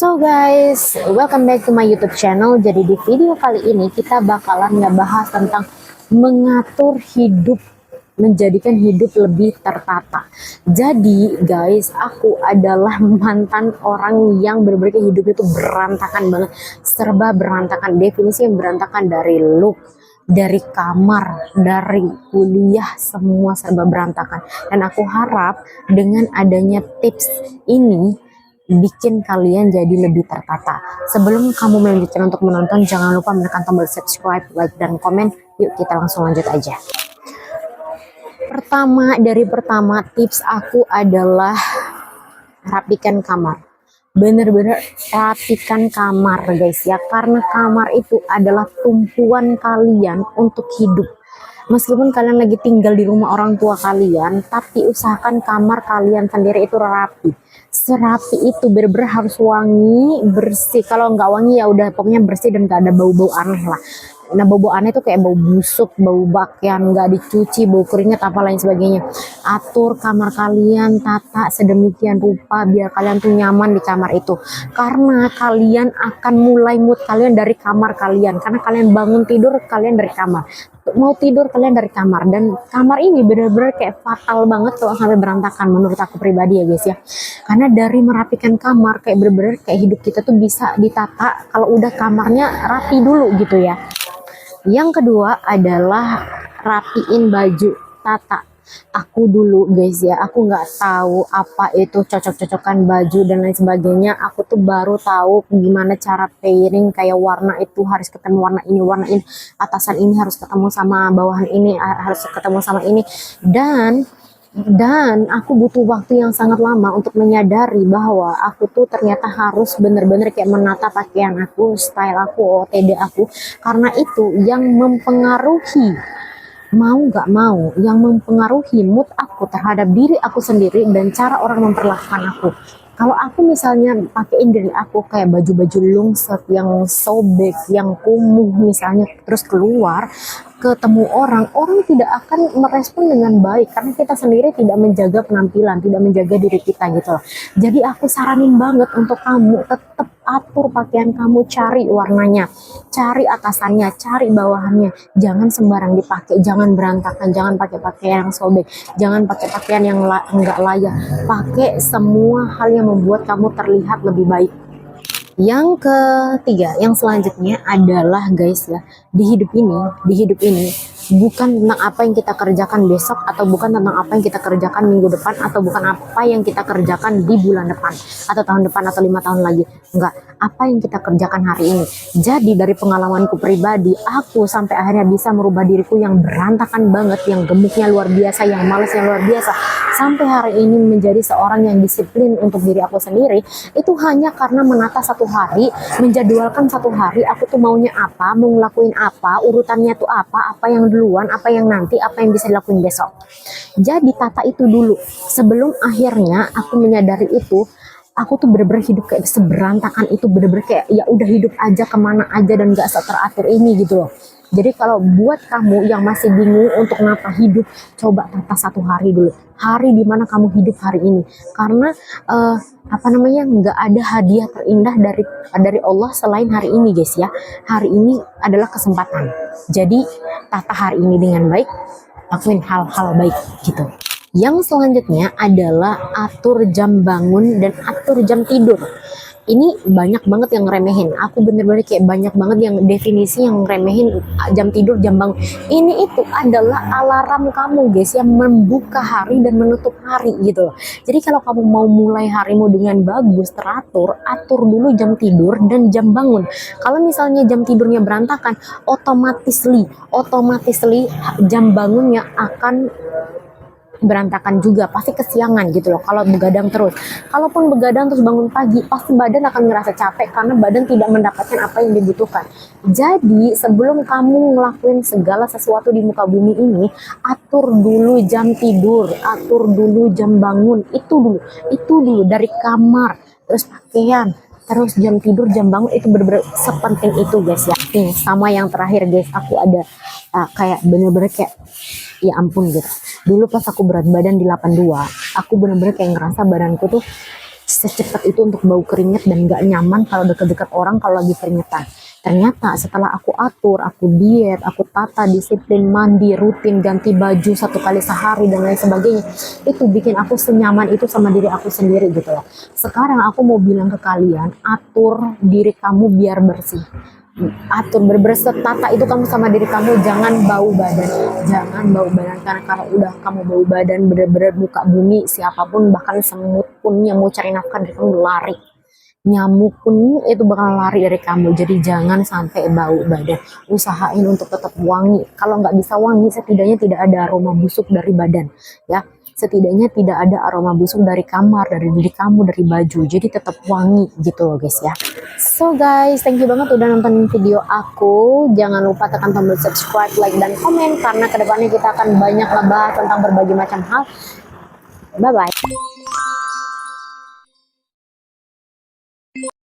So guys, welcome back to my YouTube channel. Jadi di video kali ini kita bakalan ngebahas tentang mengatur hidup, menjadikan hidup lebih tertata. Jadi guys, aku adalah mantan orang yang berbeda hidup itu berantakan banget, serba berantakan. Definisi yang berantakan dari look, dari kamar, dari kuliah, semua serba berantakan. Dan aku harap dengan adanya tips ini bikin kalian jadi lebih tertata. Sebelum kamu melanjutkan untuk menonton, jangan lupa menekan tombol subscribe, like, dan komen. Yuk kita langsung lanjut aja. Pertama tips aku adalah rapikan kamar. Bener-bener rapikan kamar guys ya, karena kamar itu adalah tumpuan kalian untuk hidup. Meskipun kalian lagi tinggal di rumah orang tua kalian, tapi usahakan kamar kalian sendiri itu rapi. Serapi itu bener-bener harus wangi, bersih. Kalau nggak wangi ya udah pokoknya bersih dan nggak ada bau-bau aneh lah. Nah, bau-bau aneh itu kayak bau busuk, bau pakaian nggak dicuci, bau keringat, apa lain sebagainya. Atur kamar kalian, tata sedemikian rupa biar kalian tuh nyaman di kamar itu. Karena kalian akan mulai mood kalian dari kamar kalian. Karena kalian bangun tidur, kalian dari kamar. Mau tidur kalian dari kamar, dan kamar ini bener-bener kayak fatal banget kalau sampai berantakan menurut aku pribadi ya guys ya. Karena dari merapikan kamar kayak bener-bener kayak hidup kita tuh bisa ditata kalau udah kamarnya rapi dulu gitu ya. Yang kedua adalah rapiin baju, tata. Aku dulu guys ya, aku nggak tahu apa itu cocok-cocokan baju dan lain sebagainya. Aku tuh baru tahu gimana cara pairing, kayak warna itu harus ketemu warna ini, atasan ini harus ketemu sama bawahan ini, harus ketemu sama ini. Dan aku butuh waktu yang sangat lama untuk menyadari bahwa aku tuh ternyata harus bener-bener kayak menata pakaian aku, style aku, OTD aku. Karena itu yang mempengaruhi, mau nggak mau, yang mempengaruhi mood aku terhadap diri aku sendiri dan cara orang memperlakukan aku. Kalau aku misalnya pakaiin diri aku kayak baju-baju lungset yang sobek, yang kumuh misalnya, terus keluar ketemu orang tidak akan merespon dengan baik karena kita sendiri tidak menjaga penampilan, tidak menjaga diri kita gitu loh. Jadi aku saranin banget untuk kamu tetap atur pakaian kamu, cari warnanya, cari atasannya, cari bawahannya. Jangan sembarang dipakai, jangan berantakan, jangan pakai pakaian yang sobek, jangan pakai pakaian yang enggak layak. Pakai semua hal yang membuat kamu terlihat lebih baik. Yang ketiga, yang selanjutnya adalah guys ya, di hidup ini bukan tentang apa yang kita kerjakan besok, atau bukan tentang apa yang kita kerjakan minggu depan, atau bukan apa yang kita kerjakan di bulan depan atau tahun depan atau 5 tahun lagi. Enggak, apa yang kita kerjakan hari ini. Jadi dari pengalamanku pribadi, aku sampai akhirnya bisa merubah diriku yang berantakan banget, yang gemuknya luar biasa, yang malesnya luar biasa, sampai hari ini menjadi seorang yang disiplin untuk diri aku sendiri. Itu hanya karena menata satu hari, menjadwalkan satu hari aku tuh maunya apa, mau ngelakuin apa, urutannya tuh apa yang duluan, apa yang nanti, apa yang bisa dilakuin besok. Jadi tata itu dulu sebelum akhirnya aku menyadari itu. Aku tuh bener-bener hidup kayak seberantakan itu, bener-bener kayak ya udah hidup aja kemana aja dan gak teratur ini gitu loh. Jadi kalau buat kamu yang masih bingung untuk nata hidup, coba tata satu hari dulu. Hari dimana kamu hidup hari ini. Karena nggak ada hadiah terindah dari Allah selain hari ini guys ya. Hari ini adalah kesempatan. Jadi tata hari ini dengan baik, lakuin hal-hal baik gitu. Yang selanjutnya adalah atur jam bangun dan atur jam tidur. Ini banyak banget yang ngeremehin. Aku bener-bener kayak banyak banget yang definisi yang ngeremehin jam tidur, jam bangun. Ini itu adalah alarm kamu guys yang membuka hari dan menutup hari gitu loh. Jadi kalau kamu mau mulai harimu dengan bagus, teratur, atur dulu jam tidur dan jam bangun. Kalau misalnya jam tidurnya berantakan, otomatis jam bangunnya akan berantakan juga, pasti kesiangan gitu loh kalau begadang terus. Kalaupun begadang terus bangun pagi, pasti badan akan ngerasa capek karena badan tidak mendapatkan apa yang dibutuhkan. Jadi sebelum kamu ngelakuin segala sesuatu di muka bumi ini, atur dulu jam tidur, atur dulu jam bangun, itu dulu dari kamar, terus pakaian, terus jam tidur, jam bangun, itu bener-bener sepenting itu guys ya. Nih, sama yang terakhir guys, aku ada kayak bener-bener kayak ya ampun gitu. Dulu pas aku berat badan di 82, aku bener-bener kayak ngerasa badanku tuh secepat itu untuk bau keringat dan gak nyaman kalau deket-deket orang kalau lagi keringetan. Ternyata setelah aku atur, aku diet, aku tata, disiplin, mandi, rutin, ganti baju 1 kali sehari dan lain sebagainya, itu bikin aku senyaman itu sama diri aku sendiri gitu loh. Sekarang aku mau bilang ke kalian, atur diri kamu biar bersih. Atur berbersih, tata itu kamu sama diri kamu, jangan bau badan, jangan bau badan, karena kalau udah kamu bau badan bener-bener buka bumi, siapapun bahkan semut pun yang mau cari nafkah dari kamu lari, nyamuk pun itu bakal lari dari kamu. Jadi jangan sampai bau badan, usahain untuk tetap wangi. Kalau nggak bisa wangi, setidaknya tidak ada aroma busuk dari badan ya, setidaknya tidak ada aroma busuk dari kamar, dari diri kamu, dari baju. Jadi tetap wangi gitu loh guys ya. So guys, thank you banget udah nonton video aku. Jangan lupa tekan tombol subscribe, like, dan komen, karena kedepannya kita akan banyak ngebahas tentang berbagai macam hal. Bye bye.